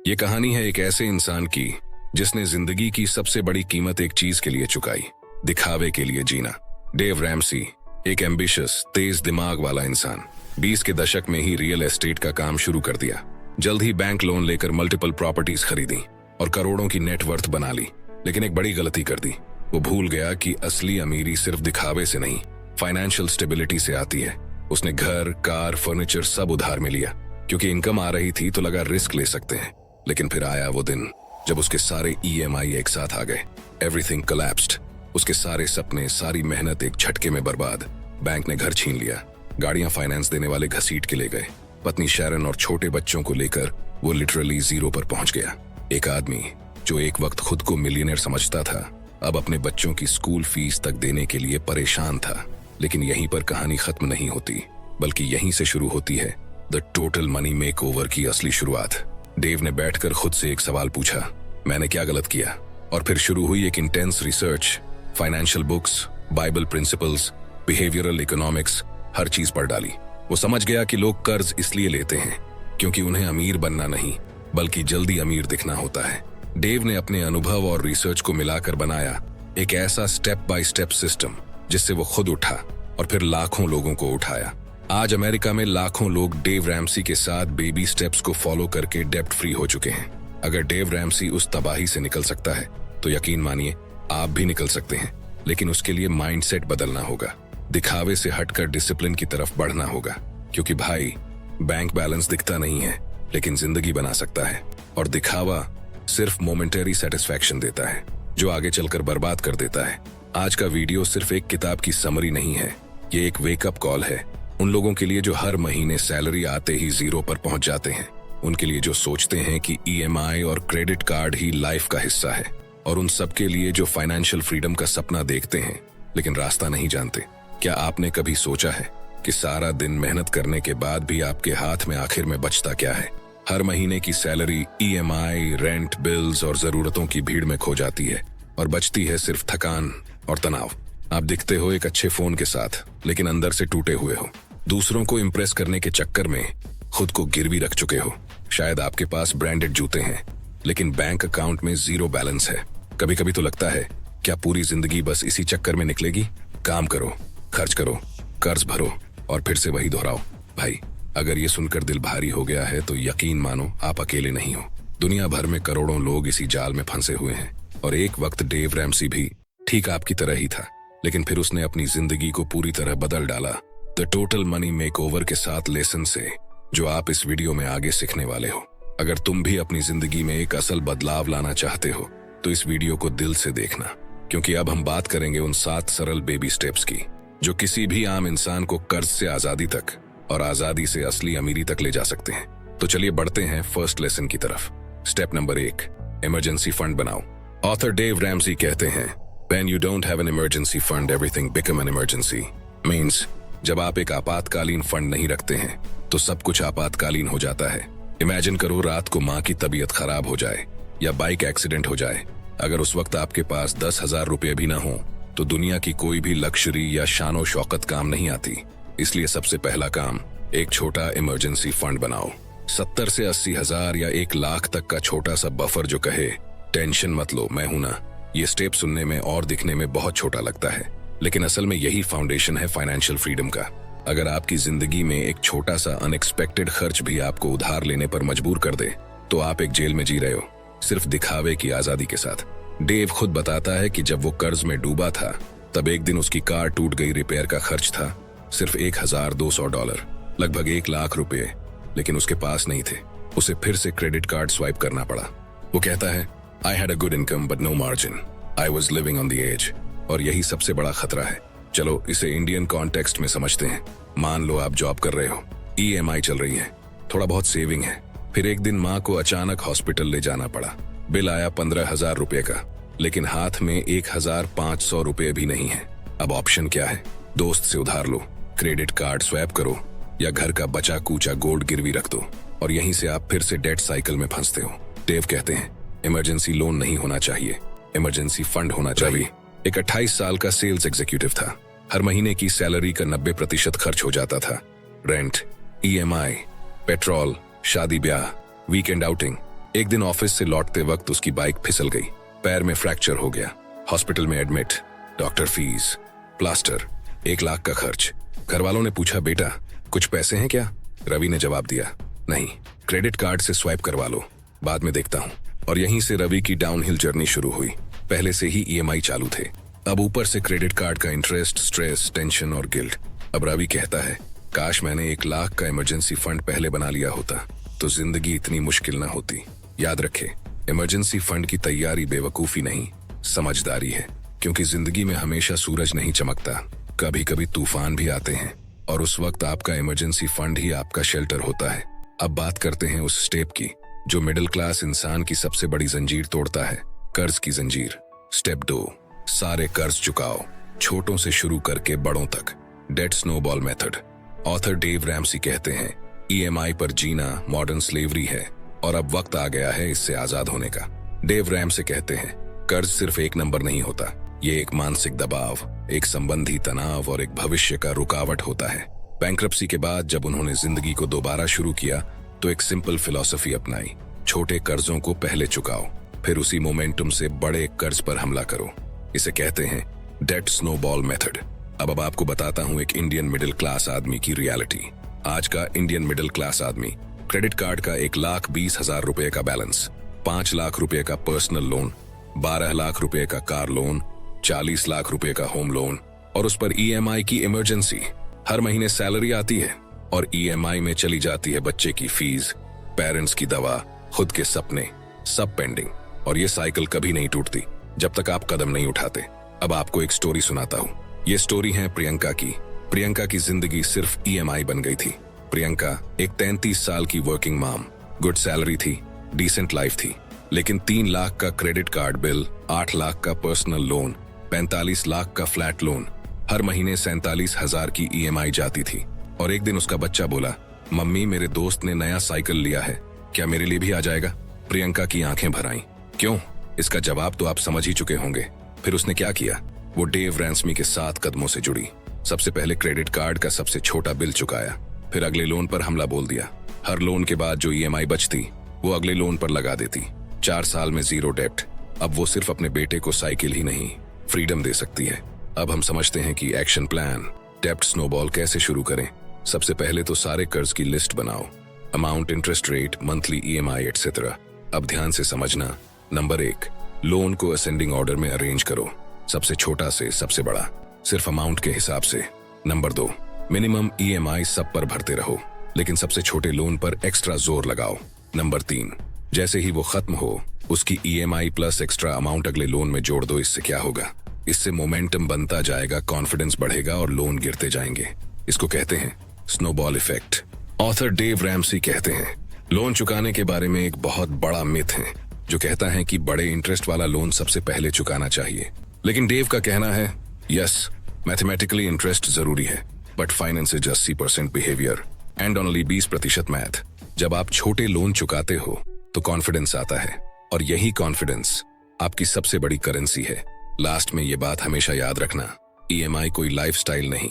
ये कहानी है एक ऐसे इंसान की जिसने जिंदगी की सबसे बड़ी कीमत एक चीज के लिए चुकाई, दिखावे के लिए जीना। डेव रैमसी एक एम्बिशियस, तेज दिमाग वाला इंसान 20 के दशक में ही रियल एस्टेट का काम शुरू कर दिया। जल्द ही बैंक लोन लेकर मल्टीपल प्रॉपर्टीज खरीदी और करोड़ों की नेटवर्थ बना ली। लेकिन एक बड़ी गलती कर दी। वो भूल गया कि असली अमीरी सिर्फ दिखावे से नहीं, फाइनेंशियल स्टेबिलिटी से आती है। उसने घर, कार, फर्नीचर सब उधार में लिया क्योंकि इनकम आ रही थी तो लगा रिस्क ले सकते हैं। लेकिन फिर आया वो दिन जब उसके सारे EMI एक साथ आ गए। Everything collapsed. उसके सारे सपने, सारी मेहनत एक झटके में बर्बाद। बैंक ने घर छीन लिया, गाड़ियां फाइनेंस देने वाले घसीट के ले गए। पत्नी शैरन और छोटे बच्चों को लेकर वो लिटरली जीरो पर पहुंच गया। एक आदमी जो एक वक्त खुद को मिलियनेयर समझता था, अब अपने बच्चों की स्कूल फीस तक देने के लिए परेशान था। लेकिन यहीं पर कहानी खत्म नहीं होती, बल्कि यहीं से शुरू होती है द टोटल मनी मेकओवर की असली शुरुआत। डेव ने बैठकर खुद से एक सवाल पूछा, मैंने क्या गलत किया? और फिर शुरू हुई एक intense research. Financial books, Bible principles, behavioural economics, हर चीज पढ़ डाली। वो समझ गया कि लोग कर्ज इसलिए लेते हैं क्योंकि उन्हें अमीर बनना नहीं, बल्कि जल्दी अमीर दिखना होता है। डेव ने अपने अनुभव और रिसर्च को मिलाकर बनाया एक ऐसा स्टेप बाय स्टेप सिस्टम जिससे वो खुद उठा और फिर लाखों लोगों को उठाया। आज अमेरिका में लाखों लोग डेव रैमसी के साथ बेबी स्टेप्स को फॉलो करके डेब्ट फ्री हो चुके हैं। अगर डेव रैमसी उस तबाही से निकल सकता है तो यकीन मानिए आप भी निकल सकते हैं। लेकिन उसके लिए माइंडसेट बदलना होगा, दिखावे से हटकर डिसिप्लिन की तरफ बढ़ना होगा। क्योंकि भाई, बैंक बैलेंस दिखता नहीं है लेकिन जिंदगी बना सकता है, और दिखावा सिर्फ मोमेंटरी सेटिस्फैक्शन देता है जो आगे चलकर बर्बाद कर देता है। आज का वीडियो सिर्फ एक किताब की समरी नहीं है, ये एक वेकअप कॉल है उन लोगों के लिए जो हर महीने सैलरी आते ही जीरो पर पहुंच जाते हैं, उनके लिए जो सोचते हैं कि EMI और क्रेडिट कार्ड ही लाइफ का हिस्सा है, और उन सबके लिए जो फाइनेंशियल फ्रीडम का सपना देखते हैं लेकिन रास्ता नहीं जानते। क्या आपने कभी सोचा है कि सारा दिन मेहनत करने के बाद भी आपके हाथ में आखिर में बचता क्या है? हर महीने की सैलरी EMI, रेंट, बिल्स और जरूरतों की भीड़ में खो जाती है और बचती है सिर्फ थकान और तनाव। आप दिखते हो एक अच्छे फोन के साथ लेकिन अंदर से टूटे हुए हो। दूसरों को इम्प्रेस करने के चक्कर में खुद को गिरवी रख चुके हो। शायद आपके पास ब्रांडेड जूते हैं लेकिन बैंक अकाउंट में जीरो बैलेंस है। कभी कभी तो लगता है क्या पूरी जिंदगी बस इसी चक्कर में निकलेगी? काम करो, खर्च करो, कर्ज भरो और फिर से वही दोहराओ। भाई, अगर ये सुनकर दिल भारी हो गया है तो यकीन मानो आप अकेले नहीं हो। दुनिया भर में करोड़ों लोग इसी जाल में फंसे हुए हैं, और एक वक्त डेव रैमसी भी ठीक आपकी तरह ही था। लेकिन फिर उसने अपनी जिंदगी को पूरी तरह बदल डाला द टोटल मनी मेकओवर के साथ लेसन से, जो आप इस वीडियो में आगे सीखने वाले हो। अगर तुम भी अपनी जिंदगी में एक असल बदलाव लाना चाहते हो तो इस वीडियो को दिल से देखना, क्योंकि अब हम बात करेंगे उन 7 सरल बेबी स्टेप्स की जो किसी भी आम इंसान को कर्ज से आजादी तक और आजादी से असली अमीरी तक ले जा सकते हैं। तो चलिए बढ़ते हैं फर्स्ट लेसन की तरफ। स्टेप नंबर 1, इमरजेंसी फंड बनाओ। ऑथर डेव रैमसी कहते हैं, When you don't have an emergency fund, everything become an emergency. Means, जब आप एक आपातकालीन फंड नहीं रखते हैं तो सब कुछ आपातकालीन हो जाता है। इमेजिन करो रात को माँ की तबीयत खराब हो जाए या बाइक एक्सीडेंट हो जाए। अगर उस वक्त आपके पास 10,000 रुपये भी ना हो तो दुनिया की कोई भी लग्जरी या शानो शौकत काम नहीं आती। इसलिए सबसे पहला काम, एक छोटा इमरजेंसी फंड बनाओ। 70 से 80 हजार या 1 लाख तक का छोटा सा बफर जो कहे, टेंशन मत लो, मैं हूं ना। ये स्टेप सुनने में और दिखने में बहुत छोटा लगता है, लेकिन असल में यही फाउंडेशन है फाइनेंशियल फ्रीडम का। अगर आपकी जिंदगी में एक छोटा सा अनएक्सपेक्टेड खर्च भी आपको उधार लेने पर मजबूर कर दे तो आप एक जेल में जी रहे हो, सिर्फ दिखावे की आजादी के साथ। डेव खुद बताता है कि जब वो कर्ज में डूबा था तब एक दिन उसकी कार टूट गई। रिपेयर का खर्च था सिर्फ $1,200, लगभग 1 लाख रुपए, लेकिन उसके पास नहीं थे। उसे फिर से क्रेडिट कार्ड स्वाइप करना पड़ा। वो कहता है, I had a good income but no margin. I was living on the edge. और यही सबसे बड़ा खतरा है। चलो इसे इंडियन कॉन्टेक्स्ट में समझते हैं। मान लो आप जॉब कर रहे हो, EMI चल रही है, थोड़ा बहुत सेविंग है। फिर एक दिन माँ को अचानक हॉस्पिटल ले जाना पड़ा। बिल आया 15,000 रुपए का, लेकिन हाथ में 1,500 रुपए भी नहीं है। अब ऑप्शन क्या है? दोस्त से उधार लो, क्रेडिट कार्ड स्वैप करो, या घर का बचा कूचा गोल्ड गिरवी रख दो, और यहीं से आप फिर से डेट साइकिल में फंसते हो। डेव कहते हैं, इमरजेंसी लोन नहीं होना चाहिए, इमरजेंसी फंड होना चाहिए। एक 28 साल का सेल्स एग्जीक्यूटिव था। हर महीने की सैलरी का 90% खर्च हो जाता था। रेंट, EMI, पेट्रोल, शादी ब्याह, वीकेंड आउटिंग, एक दिन ऑफिस से लौटते वक्त उसकी बाइक फिसल गई, पैर में फ्रैक्चर हो गया, हॉस्पिटल में admit, doctor fees, plaster, 1 lakh का खर्च। घर वालों ने पूछा, बेटा कुछ पैसे हैं क्या? रवि ने जवाब दिया, नहीं, क्रेडिट कार्ड से स्वाइप करवा लो, बाद में देखता हूँ। और यहीं से रवि की डाउनहिल जर्नी शुरू हुई। पहले से ही ईएमआई चालू थे, अब ऊपर से क्रेडिट कार्ड का इंटरेस्ट, स्ट्रेस, टेंशन और गिल्ट। अब रवि कहता है, काश मैंने 1 लाख का इमरजेंसी फंड पहले बना लिया होता तो जिंदगी इतनी मुश्किल ना होती। याद रखे, इमरजेंसी फंड की तैयारी बेवकूफी नहीं, समझदारी है। क्योंकि जिंदगी में हमेशा सूरज नहीं चमकता, कभी कभी तूफान भी आते हैं, और उस वक्त आपका इमरजेंसी फंड ही आपका शेल्टर होता है। अब बात करते हैं उस स्टेप की जो मिडिल क्लास इंसान की सबसे बड़ी जंजीर तोड़ता है, कर्ज की जंजीर। स्टेप 2, सारे कर्ज चुकाओ, छोटों से शुरू करके बड़ों तक। Debt snowball method. Author Dave Ramsey कहते हैं, ईएमआई पर जीना मॉडर्न स्लेवरी है और अब वक्त आ गया है इससे आजाद होने का। डेव रैमसी कहते हैं, कर्ज सिर्फ एक नंबर नहीं होता, ये एक मानसिक दबाव, एक संबंधी तनाव और एक भविष्य का रुकावट होता है। बैंक्रप्सी के बाद जब उन्होंने जिंदगी को दोबारा शुरू किया तो एक सिंपल फिलॉसफी अपनाई, छोटे कर्जों को पहले चुकाओ, फिर उसी मोमेंटम से बड़े कर्ज पर हमला करो। इसे कहते हैं डेट स्नोबॉल मेथड। अब आपको बताता हूँ एक इंडियन मिडिल क्लास आदमी की रियलिटी। आज का इंडियन मिडिल क्लास आदमी, क्रेडिट कार्ड का 1,20,000 रुपए का बैलेंस, 5 लाख रुपए का पर्सनल लोन, 12 लाख रुपए का कार लोन, 40 लाख रुपए का होम लोन, और उस पर ईएमआई की इमरजेंसी। हर महीने सैलरी आती है और ईएमआई में चली जाती है बच्चे की फीस, पेरेंट्स की दवा, खुद के सपने, सब पेंडिंग। और ये साइकिल कभी नहीं टूटती जब तक आप कदम नहीं उठाते। अब आपको एक स्टोरी सुनाता हूँ। ये स्टोरी है प्रियंका की। प्रियंका की जिंदगी सिर्फ ईएमआई बन गई थी। प्रियंका एक 33 साल की वर्किंग मॉम, गुड सैलरी थी, डिसेंट लाइफ थी, लेकिन 3 लाख का क्रेडिट कार्ड बिल, 8 लाख का पर्सनल लोन, 45 लाख का फ्लैट लोन, हर महीने 47,000 की ईएमआई जाती थी। और एक दिन उसका बच्चा बोला, मम्मी मेरे दोस्त ने नया साइकिल लिया है, क्या मेरे लिए भी आ जाएगा? प्रियंका की आंखें भर आईं। क्यों? इसका जवाब तो आप समझ ही चुके होंगे। फिर उसने क्या किया? वो डेव रैमसी के 7 कदमों से जुड़ी। सबसे पहले क्रेडिट कार्ड का सबसे छोटा बिल चुकाया, फिर अगले लोन पर हमला बोल दिया। हर लोन के बाद जो ईएमआई बचती वो अगले लोन पर लगा देती। 4 साल में 0 डेट। अब वो सिर्फ अपने बेटे को साइकिल ही नहीं, फ्रीडम दे सकती है। अब हम समझते हैं कि एक्शन प्लान, डेब्ट स्नोबॉल कैसे शुरू करें। सबसे पहले तो सारे कर्ज की लिस्ट बनाओ, amount, interest rate, monthly EMI etcetera. अब ध्यान से समझना। नंबर 1, लोन को असेंडिंग ऑर्डर में अरेंज करो, सबसे छोटा से सबसे बड़ा, सिर्फ अमाउंट के हिसाब से। नंबर 2, मिनिमम ईएमआई सब पर भरते रहो, लेकिन सबसे छोटे लोन पर एक्स्ट्रा जोर लगाओ। नंबर 3, जैसे ही वो खत्म हो उसकी ईएमआई प्लस एक्स्ट्रा अमाउंट अगले लोन में जोड़ दो। इससे क्या होगा? इससे मोमेंटम बनता जाएगा, कॉन्फिडेंस बढ़ेगा और लोन गिरते जाएंगे। इसको कहते हैं snowball effect. Author Dave Ramsey कहते हैं, लोन चुकाने के बारे में एक बहुत बड़ा मिथ है जो कहता है कि बड़े इंटरेस्ट वाला लोन सबसे पहले चुकाना चाहिए। लेकिन डेव का कहना है, यस, मैथमेटिकली इंटरेस्ट जरूरी है, but finance is just 60% behaviour and only 20% math. जब आप छोटे लोन चुकाते हो तो कॉन्फिडेंस आता है, और यही कॉन्फिडेंस आपकी सबसे बड़ी करेंसी है। लास्ट में ये बात हमेशा याद रखना, ईएमआई कोई लाइफस्टाइल नहीं,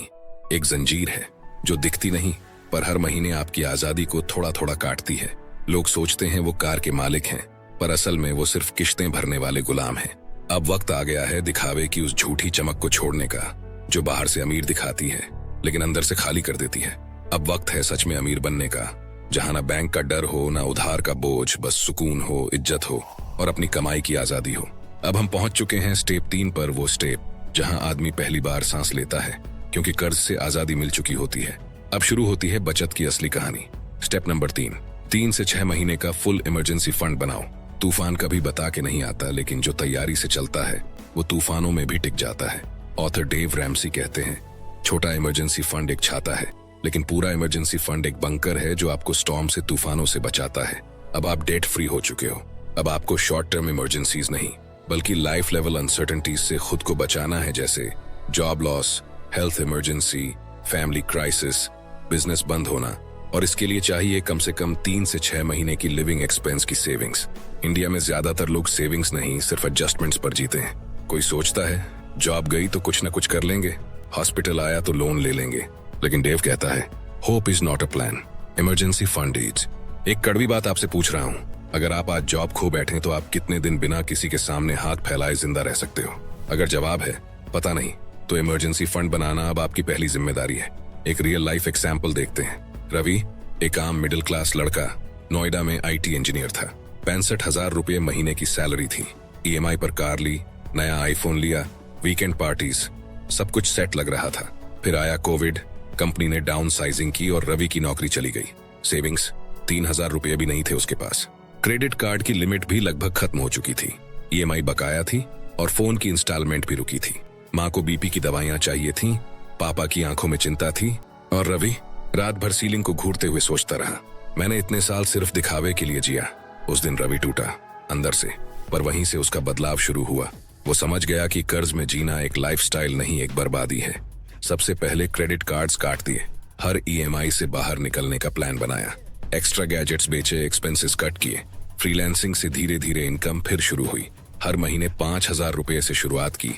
एक जंजीर है जो दिखती नहीं पर हर महीने आपकी आजादी को थोड़ा थोड़ा काटती है। लोग सोचते हैं वो कार के मालिक हैं, पर असल में वो सिर्फ किश्तें भरने वाले गुलाम हैं। अब वक्त आ गया है दिखावे की उस झूठी चमक को छोड़ने का जो बाहर से अमीर दिखाती है लेकिन अंदर से खाली कर देती है। अब वक्त है सच में अमीर बनने का, जहां ना बैंक का डर हो, ना उधार का बोझ, बस सुकून हो, इज्जत हो और अपनी कमाई की आजादी हो। अब हम पहुंच चुके हैं स्टेप 3 पर, वो स्टेप जहां आदमी पहली बार सांस लेता है क्योंकि कर्ज से आजादी मिल चुकी होती है। अब शुरू होती है बचत की असली कहानी। स्टेप नंबर 3 से 6 महीने का फुल इमरजेंसी फंड बनाओ। तूफान कभी बता के नहीं आता, लेकिन जो तैयारी से चलता है वो तूफानों में भी टिक जाता है। ऑथर डेव रैमसी कहते हैं, छोटा इमरजेंसी फंड एक छाता है, लेकिन पूरा इमरजेंसी फंड एक बंकर है जो आपको स्टॉर्म से, तूफानों से बचाता है। अब आप डेट फ्री हो चुके हो। अब आपको शॉर्ट टर्म इमरजेंसीज नहीं बल्कि लाइफ लेवल अनसर्टेनिटीज से खुद को बचाना है, जैसे job loss, health emergency, family crisis, business बंद होना। और इसके लिए चाहिए कम से कम 3 से 6 महीने की लिविंग एक्सपेंस की सेविंग्स। इंडिया में ज्यादातर लोग सेविंग्स नहीं, सिर्फ एडजस्टमेंट्स पर जीते हैं। कोई सोचता है जॉब गई तो कुछ ना कुछ कर लेंगे, हॉस्पिटल आया तो लोन ले लेंगे, लेकिन डेव कहता है hope is not a plan, emergency fund is. एक कड़वी बात आपसे पूछ रहा हूँ, अगर आप आज जॉब खो बैठे तो आप कितने दिन बिना किसी के सामने हाथ फैलाए जिंदा रह सकते हो? अगर जवाब है पता नहीं, तो इमरजेंसी फंड बनाना अब आपकी पहली जिम्मेदारी है। एक रियल लाइफ एग्जाम्पल देखते हैं। रवि एक आम मिडिल क्लास लड़का, नोएडा में IT इंजीनियर था। 65,000 रुपये महीने की सैलरी थी। EMI पर कार ली, नया आईफोन लिया, वीकेंड पार्टीज, सब कुछ सेट लग रहा था। फिर आया कोविड, कंपनी ने डाउन साइजिंग की और रवि की नौकरी चली गई। सेविंग्स 3,000 रुपये भी नहीं थे उसके पास। क्रेडिट कार्ड की लिमिट भी लगभग खत्म हो चुकी थी। EMI बकाया थी और फोन की इंस्टॉलमेंट भी रुकी थी। माँ को BP की दवाइयां चाहिए थीं, पापा की आंखों में चिंता थी और रवि रात भर सीलिंग को घूरते हुए सोचता रहा, मैंने इतने साल सिर्फ दिखावे के लिए जिया। उस दिन रवि टूटा अंदर से, पर वहीं से उसका बदलाव शुरू हुआ। वो समझ गया कि कर्ज में जीना एक लाइफस्टाइल नहीं, एक बर्बादी है। सबसे पहले क्रेडिट कार्ड्स काट दिए, हर EMI से बाहर निकलने का प्लान बनाया, एक्स्ट्रा गैजेट्स बेचे, एक्सपेंसेस कट किए। फ्रीलांसिंग से धीरे धीरे इनकम फिर शुरू हुई। हर महीने 5,000 रुपये से शुरुआत की।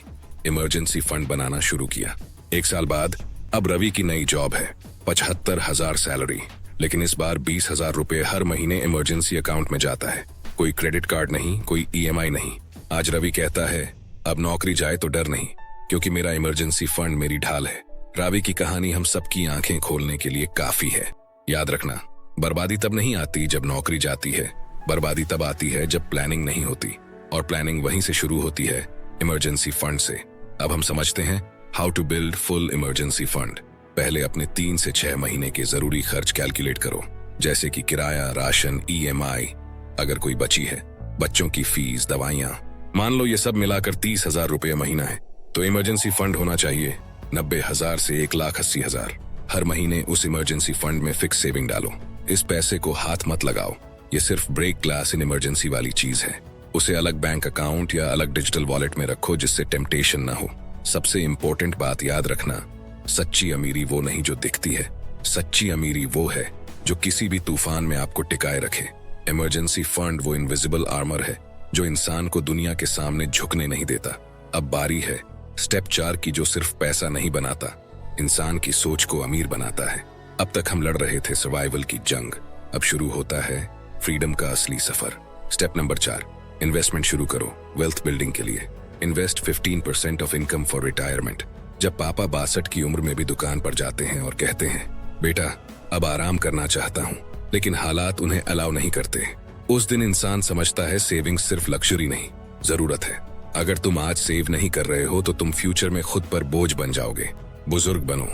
इमरजेंसी फंड बनाना शुरू किया। 1 साल बाद अब रवि की नई जॉब है, 75,000 सैलरी, लेकिन इस बार 20,000 रुपये हर महीने इमरजेंसी अकाउंट में जाता है। कोई क्रेडिट कार्ड नहीं, कोई EMI नहीं। आज रवि कहता है अब नौकरी जाए तो डर नहीं, क्योंकि मेरा इमरजेंसी फंड मेरी ढाल है। रवि की कहानी हम सबकी आंखें खोलने के लिए काफी है। याद रखना, बर्बादी तब नहीं आती जब नौकरी जाती है, बर्बादी तब आती है जब प्लानिंग नहीं होती, और प्लानिंग वहीं से शुरू होती है, इमरजेंसी फंड से। अब हम समझते हैं how to build full emergency fund. पहले अपने 3 से 6 महीने के जरूरी खर्च कैलकुलेट करो, जैसे कि किराया, राशन, EMI, अगर कोई बची है, बच्चों की फीस, दवाइयां। मान लो ये सब मिलाकर 30,000 रुपये महीना है, तो इमरजेंसी फंड होना चाहिए 90,000 से 1,80,000। हर महीने उस इमरजेंसी फंड में फिक्स सेविंग डालो। इस पैसे को हाथ मत लगाओ, ये सिर्फ ब्रेक ग्लास इन इमरजेंसी वाली चीज है। उसे अलग बैंक अकाउंट या अलग डिजिटल वॉलेट में रखो, जिससे टेम्पटेशन ना हो। सबसे इंपॉर्टेंट बात याद रखना, सच्ची अमीरी वो नहीं जो दिखती है, सच्ची अमीरी वो है जो किसी भी तूफान में आपको टिकाए रखे। इमरजेंसी फंड वो इनविजिबल आर्मर है जो इंसान को दुनिया के सामने झुकने नहीं देता। अब बारी है स्टेप 4 की, जो सिर्फ पैसा नहीं बनाता, इंसान की सोच को अमीर बनाता है। अब तक हम लड़ रहे थे सर्वाइवल की जंग, अब शुरू होता है फ्रीडम का असली सफर। स्टेप नंबर 4, इन्वेस्टमेंट शुरू करो वेल्थ बिल्डिंग के लिए। Invest 15% of income for retirement. जब पापा 62 की उम्र में भी दुकान पर जाते हैं और कहते हैं, बेटा अब आराम करना चाहता हूँ, लेकिन हालात उन्हें अलाउ नहीं करते, उस दिन इंसान समझता है सेविंग सिर्फ लक्जरी नहीं, जरूरत है। अगर तुम आज सेव नहीं कर रहे हो तो तुम फ्यूचर में खुद पर बोझ बन जाओगे। बुजुर्ग बनो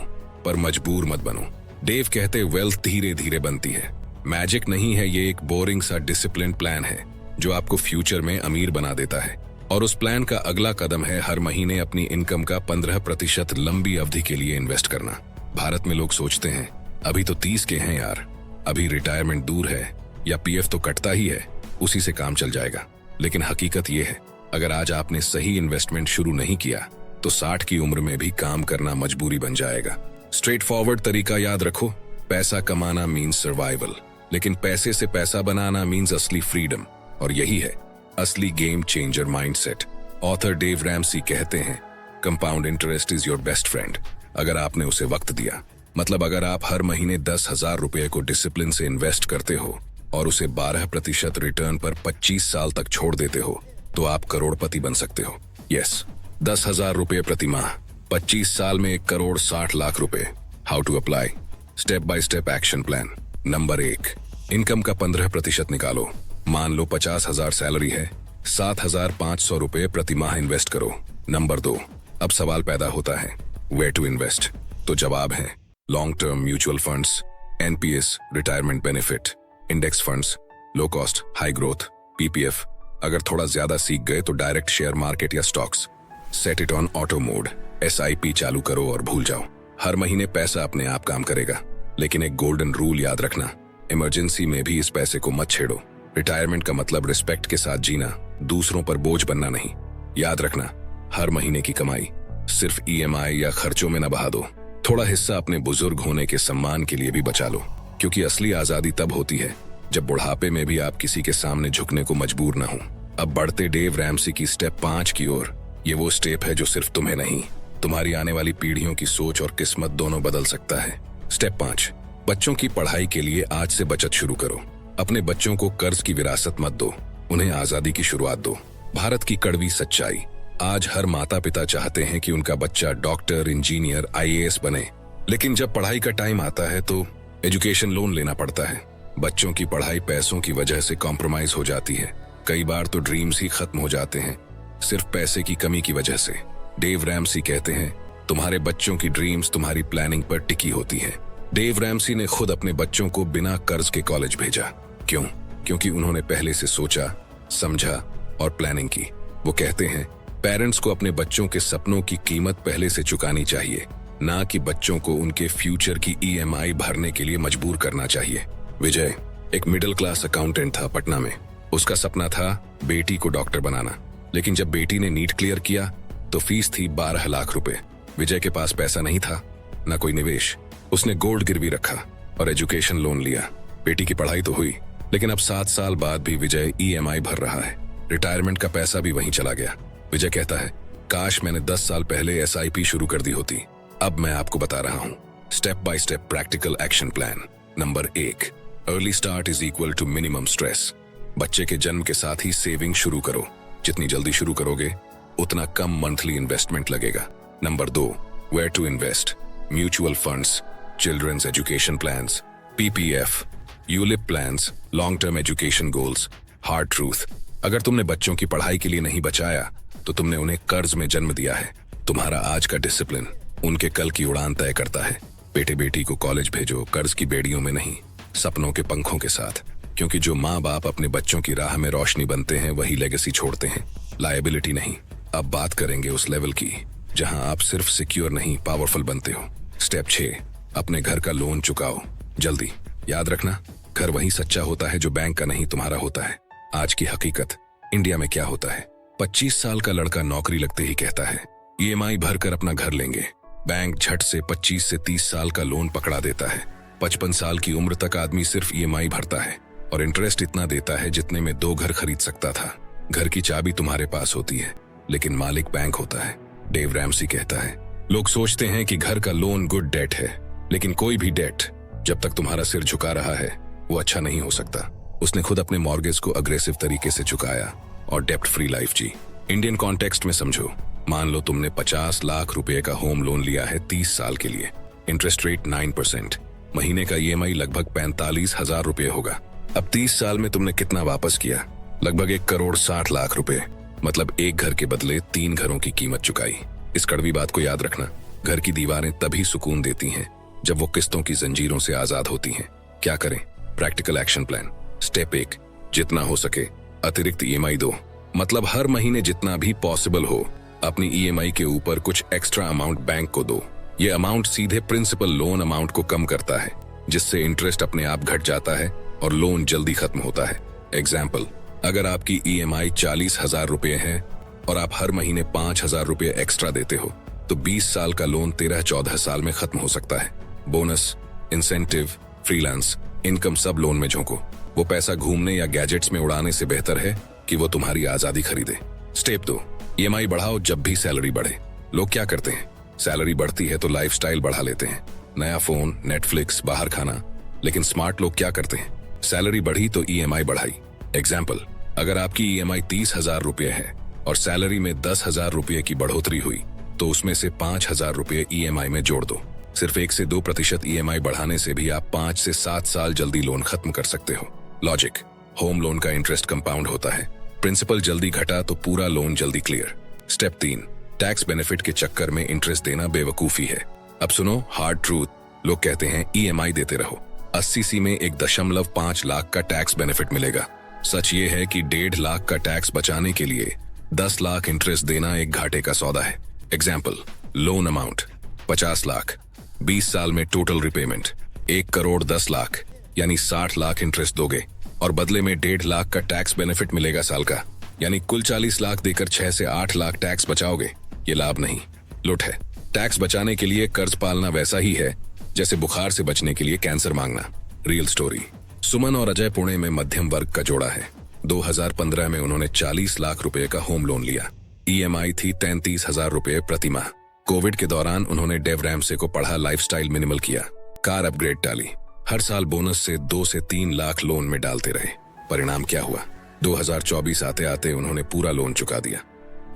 पर मजबूर मत बनो। डेव कहते वेल्थ धीरे धीरे बनती है, मैजिक नहीं है, ये एक बोरिंग सा डिसिप्लिन प्लान है जो आपको फ्यूचर में अमीर बना देता है। और उस प्लान का अगला कदम है हर महीने अपनी इनकम का 15% लंबी अवधि के लिए इन्वेस्ट करना। भारत में लोग सोचते हैं अभी तो 30 के हैं यार, अभी रिटायरमेंट दूर है, या PF तो कटता ही है, उसी से काम चल जाएगा। लेकिन हकीकत ये है, अगर आज आपने सही इन्वेस्टमेंट शुरू नहीं किया तो 60 की उम्र में भी काम करना मजबूरी बन जाएगा। स्ट्रेट फॉरवर्ड तरीका याद रखो, पैसा कमाना मीन्स सर्वाइवल, लेकिन पैसे से पैसा बनाना मीन्स असली फ्रीडम, और यही है असली game changer mindset. Author Dave Ramsey कहते हैं, compound interest is your best friend. अगर आपने उसे वक्त दिया, मतलब अगर आप हर महीने 10,000 रुपये को डिसिप्लिन से इन्वेस्ट करते हो और उसे 12% रिटर्न पर 25 साल तक छोड़ देते हो, तो आप करोड़पति बन सकते हो। यस, 10,000 रुपये प्रति माह, 25 साल में 1,60,00,000 रुपए। How to apply? Step by step action plan. Number 1, income का 15% निकालो। मान लो 50,000 सैलरी है, 7,500 रुपये प्रति माह इन्वेस्ट करो। नंबर 2, अब सवाल पैदा होता है, वेयर टू इन्वेस्ट? तो जवाब है long term mutual funds, NPS retirement benefit, index funds, low cost high growth, PPF। अगर थोड़ा ज्यादा सीख गए तो डायरेक्ट शेयर मार्केट या stocks. Set it on auto mode, SIP चालू करो और भूल जाओ। हर महीने पैसा अपने आप काम करेगा, लेकिन एक गोल्डन रूल याद रखना, इमरजेंसी में भी इस पैसे को मत छेड़ो। रिटायरमेंट का मतलब रिस्पेक्ट के साथ जीना, दूसरों पर बोझ बनना नहीं। याद रखना, हर महीने की कमाई सिर्फ EMI या खर्चों में न बहा दो। थोड़ा हिस्सा अपने बुजुर्ग होने के सम्मान के लिए भी बचा लो, क्योंकि असली आजादी तब होती है जब बुढ़ापे में भी आप किसी के सामने झुकने को मजबूर न हो। अब बढ़ते डेव रैमसी की स्टेप 5 की ओर। ये वो स्टेप है जो सिर्फ तुम्हें नहीं, तुम्हारी आने वाली पीढ़ियों की सोच और किस्मत दोनों बदल सकता है। स्टेप 5, बच्चों की पढ़ाई के लिए आज से बचत शुरू करो। अपने बच्चों को कर्ज की विरासत मत दो, उन्हें आजादी की शुरुआत दो। भारत की कड़वी सच्चाई, आज हर माता पिता चाहते हैं कि उनका बच्चा डॉक्टर, इंजीनियर, आईएएस बने, लेकिन जब पढ़ाई का टाइम आता है तो एजुकेशन लोन लेना पड़ता है। बच्चों की पढ़ाई पैसों की वजह से कॉम्प्रोमाइज हो जाती है। कई बार तो ड्रीम्स ही खत्म हो जाते हैं सिर्फ पैसे की कमी की वजह से। डेव रैमसी कहते हैं, तुम्हारे बच्चों की ड्रीम्स तुम्हारी प्लानिंग पर टिकी होती है। डेव रैमसी ने खुद अपने बच्चों को बिना कर्ज के कॉलेज भेजा। क्यों? क्योंकि उन्होंने पहले से सोचा, समझा और प्लानिंग की। वो कहते हैं, पेरेंट्स को अपने बच्चों के सपनों की कीमत पहले से चुकानी चाहिए, ना कि बच्चों को उनके फ्यूचर की ईएमआई भरने के लिए मजबूर करना चाहिए। विजय एक मिडिल क्लास अकाउंटेंट था पटना में। उसका सपना था बेटी को डॉक्टर बनाना, लेकिन जब बेटी ने नीट क्लियर किया तो फीस थी 12 लाख रुपए। विजय के पास पैसा नहीं था, ना कोई निवेश। उसने गोल्ड गिरवी रखा और एजुकेशन लोन लिया। बेटी की पढ़ाई तो हुई, लेकिन अब 7 साल बाद भी विजय ईएमआई भर रहा है। रिटायरमेंट का पैसा भी वहीं चला गया। विजय कहता है, काश मैंने 10 साल पहले एसआईपी शुरू कर दी होती। अब मैं आपको बता रहा हूँ step by step practical action plan. Number 1, early start is equal to minimum stress. बच्चे के जन्म के साथ ही सेविंग शुरू करो। जितनी जल्दी शुरू करोगे उतना कम मंथली इन्वेस्टमेंट लगेगा। Number 2, where to invest. Mutual funds, children's education plans, PPF, ULIP plans, long term education goals. Hard truth, अगर तुमने बच्चों की पढ़ाई के लिए नहीं बचाया तो तुमने उन्हें कर्ज में जन्म दिया है। तुम्हारा आज का डिसिप्लिन उनके कल की उड़ान तय करता है। बेटे बेटी को कॉलेज भेजो, कर्ज की बेड़ियों में नहीं, सपनों के पंखों के साथ। क्योंकि जो माँ बाप अपने बच्चों की राह में रोशनी बनते हैं वही लेगेसी छोड़ते हैं, लायबिलिटी नहीं। अब बात करेंगे उस लेवल की जहां आप सिर्फ सिक्योर नहीं पावरफुल बनते हो। स्टेप 6, अपने घर का लोन चुकाओ जल्दी। याद रखना, घर वही सच्चा होता है जो बैंक का नहीं तुम्हारा होता है। आज की हकीकत, इंडिया में क्या होता है, 25 साल का लड़का नौकरी लगते ही कहता है ईएमआई भरकर अपना घर लेंगे। बैंक झट से 25 से 30 साल का लोन पकड़ा देता है। 55 साल की उम्र तक आदमी सिर्फ ईएमआई भरता है और इंटरेस्ट इतना देता है जितने में 2 घर खरीद सकता था। घर की चाबी तुम्हारे पास होती है, लेकिन मालिक बैंक होता है। डेव रैमसी कहता है, लोग सोचते हैं कि घर का लोन गुड डेट है, लेकिन कोई भी डेट जब तक तुम्हारा सिर झुका रहा है वो अच्छा नहीं हो सकता। उसने खुद अपने मॉर्गेज को अग्रेसिव तरीके से चुकाया और डेप्ट फ्री लाइफ जी। इंडियन कॉन्टेक्स्ट में समझो, मान लो तुमने 50 लाख रुपए का होम लोन लिया है 30 साल के लिए। इंटरेस्ट रेट 9%, महीने का ईएमआई लगभग 45,000 रुपए होगा। अब 30 साल में तुमने कितना वापस किया? लगभग 1 करोड़ 60 लाख रुपए। मतलब एक घर के बदले 3 घरों की कीमत चुकाई। इस कड़वी बात को याद रखना, घर की दीवारें तभी सुकून देती हैं जब वो किस्तों की जंजीरों से आजाद होती हैं। क्या करें? Practical action plan. स्टेप 1, जितना हो सके अतिरिक्त ईएमआई दो। मतलब हर महीने जितना भी पॉसिबल हो अपनी ईएमआई के ऊपर कुछ एक्स्ट्रा अमाउंट बैंक को दो। ये अमाउंट सीधे प्रिंसिपल लोन अमाउंट को कम करता है, जिससे इंटरेस्ट अपने आप घट जाता है और लोन जल्दी खत्म होता है। एग्जाम्पल, अगर आपकी ईएमआई 40,000 रुपए है और आप हर महीने 5,000 रुपए एक्स्ट्रा देते हो तो 20 साल का लोन 13-14 साल में खत्म हो सकता है। बोनस, इंसेंटिव, फ्रीलांस इनकम सब लोन में झोंको। वो पैसा घूमने या गैजेट्स में उड़ाने से बेहतर है कि वो तुम्हारी आजादी खरीदे। स्टेप 2, ईएमआई बढ़ाओ जब भी सैलरी बढ़े। लोग क्या करते हैं, सैलरी बढ़ती है तो लाइफस्टाइल बढ़ा लेते हैं, नया फोन, नेटफ्लिक्स, बाहर खाना। लेकिन स्मार्ट लोग क्या करते हैं, सैलरी बढ़ी तो ईएमआई बढ़ाई। एग्जाम्पल, अगर आपकी ईएमआई 30,000 रुपए है और सैलरी में 10,000 रुपए की बढ़ोतरी हुई तो उसमें से 5,000 रुपए ईएमआई में जोड़ दो। सिर्फ 1 से 2% ईएमआई बढ़ाने से भी आप 5 से 7 साल जल्दी लोन खत्म कर सकते हो। लॉजिक, होम लोन का इंटरेस्ट कंपाउंड होता है, प्रिंसिपल जल्दी घटा तो पूरा लोन जल्दी क्लियर। स्टेप 3, टैक्स बेनिफिट के चक्कर में इंटरेस्ट देना बेवकूफी है। अब सुनो हार्ड ट्रूथ, लोग कहते हैं ईएमआई देते रहो, 80C में 1.5 लाख का टैक्स बेनिफिट मिलेगा। सच ये है कि 1.5 लाख का टैक्स बचाने के लिए 10 लाख इंटरेस्ट देना एक घाटे का सौदा है। एग्जाम्पल, लोन अमाउंट 50 लाख, 20 साल में टोटल रिपेमेंट 1 करोड़ 10 लाख, यानी 60 लाख इंटरेस्ट दोगे और बदले में 1.5 लाख का टैक्स बेनिफिट मिलेगा साल का, यानी कुल 40 लाख देकर 6 से 8 लाख टैक्स बचाओगे। ये लाभ नहीं, लुट है। टैक्स बचाने के लिए कर्ज पालना वैसा ही है जैसे बुखार से बचने के लिए कैंसर मांगना। रियल स्टोरी, सुमन और अजय पुणे में मध्यम वर्ग का जोड़ा है। 2015 में उन्होंने 40 लाख रुपए का होम लोन लिया। ईएमआई थी 33,000 रुपए प्रति माह। कोविड के दौरान उन्होंने डेव रैमसे को पढ़ा, लाइफस्टाइल मिनिमल किया, कार अपग्रेड टाली, हर साल बोनस से 2 से 3 लाख लोन में डालते रहे। परिणाम क्या हुआ? 2024 आते आते उन्होंने पूरा लोन चुका दिया।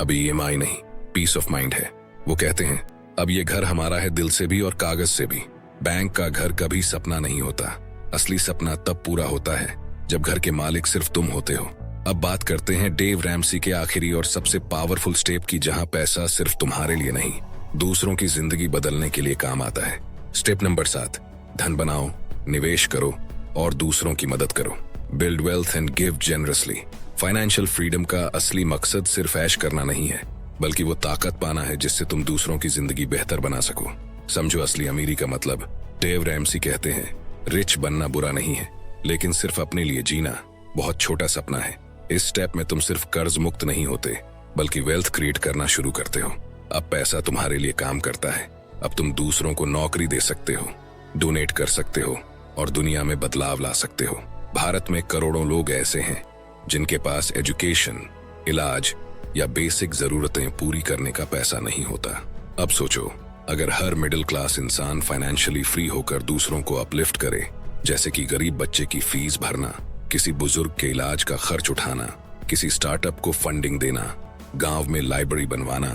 अभी ईएमआई नहीं, पीस ऑफ माइंड है। वो कहते हैं अब ये घर हमारा है, दिल से भी और कागज से भी। बैंक का घर कभी सपना नहीं होता। असली सपना तब पूरा होता है जब घर के मालिक सिर्फ तुम होते हो। अब बात करते हैं डेव रैमसी के आखिरी और सबसे पावरफुल स्टेप की, जहां पैसा सिर्फ तुम्हारे लिए नहीं, दूसरों की जिंदगी बदलने के लिए काम आता है। स्टेप नंबर 7, धन बनाओ, निवेश करो और दूसरों की मदद करो। Build wealth and give generously. Financial freedom का असली मकसद सिर्फ ऐश करना नहीं है, बल्कि वो ताकत पाना है जिससे तुम दूसरों की जिंदगी बेहतर बना सको। समझो असली अमीरी का मतलब। डेव रैमसी कहते हैं रिच बनना बुरा नहीं है, लेकिन सिर्फ अपने लिए जीना बहुत छोटा सपना है। इस स्टेप में तुम सिर्फ कर्ज मुक्त नहीं होते, बल्कि वेल्थ क्रिएट करना शुरू करते हो। अब पैसा तुम्हारे लिए काम करता है। अब तुम दूसरों को नौकरी दे सकते हो, डोनेट कर सकते हो और दुनिया में बदलाव ला सकते हो। भारत में करोड़ों लोग ऐसे हैं जिनके पास एजुकेशन, इलाज या बेसिक जरूरतें पूरी करने का पैसा नहीं होता। अब सोचो, अगर हर मिडिल क्लास इंसान फाइनेंशियली फ्री होकर दूसरों को अपलिफ्ट करे, जैसे कि गरीब बच्चे की फीस भरना, किसी बुजुर्ग के इलाज का खर्च उठाना, किसी स्टार्टअप को फंडिंग देना, गांव में लाइब्रेरी बनवाना,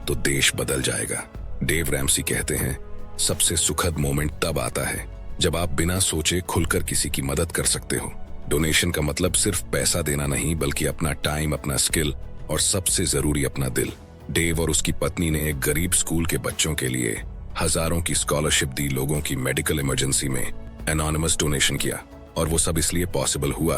तो देश बदल जाएगा। डेव रैमसी कहते हैं सबसे सुखद मोमेंट तब आता है जब आप बिना सोचे खुलकर किसी की मदद कर सकते हो। डोनेशन का मतलब सिर्फ पैसा देना नहीं, बल्कि अपना टाइम, अपना स्किल और सबसे जरूरी अपना दिल। डेव और उसकी पत्नी ने एक गरीब स्कूल के बच्चों के लिए हजारों की स्कॉलरशिप दी, लोगों की मेडिकल इमरजेंसी में एनोनिमस डोनेशन किया, और वो सब इसलिए पॉसिबल हुआ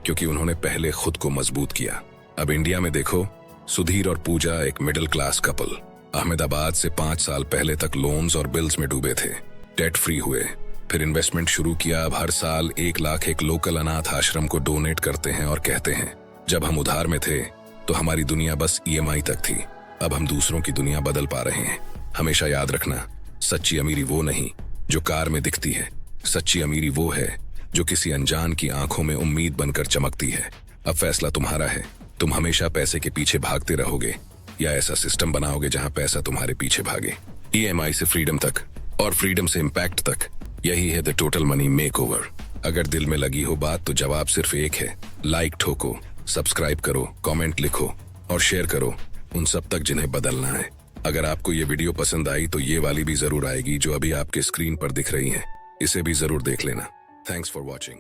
क्योंकि उन्होंने पहले खुद को मजबूत किया। अब इंडिया में देखो, सुधीर और पूजा एक मिडिल क्लास कपल अहमदाबाद से 5 साल पहले तक लोन्स और बिल्स में डूबे थे, डेट फ्री हुए, फिर इन्वेस्टमेंट शुरू किया। अब हर साल 1 लाख एक लोकल अनाथ आश्रम को डोनेट करते हैं और कहते हैं जब हम उधार में थे तो हमारी दुनिया बस ईएमआई तक थी, अब हम दूसरों की दुनिया बदल पा रहे हैं। हमेशा याद रखना, सच्ची अमीरी वो नहीं जो कार में दिखती है, सच्ची अमीरी वो है जो किसी अनजान की आंखों में उम्मीद बनकर चमकती है। अब फैसला तुम्हारा है, तुम हमेशा पैसे के पीछे भागते रहोगे या ऐसा सिस्टम बनाओगे जहां पैसा तुम्हारे पीछे भागे। ईएमआई से फ्रीडम तक और फ्रीडम से इम्पैक्ट तक, यही है द टोटल मनी मेकओवर। अगर दिल में लगी हो बात तो जवाब सिर्फ एक है, लाइक ठोको, सब्सक्राइब करो, कमेंट लिखो और शेयर करो उन सब तक जिन्हें बदलना है। अगर आपको ये वीडियो पसंद आई तो ये वाली भी जरूर आएगी जो अभी आपके स्क्रीन पर दिख रही है, इसे भी जरूर देख लेना। Thanks for watching.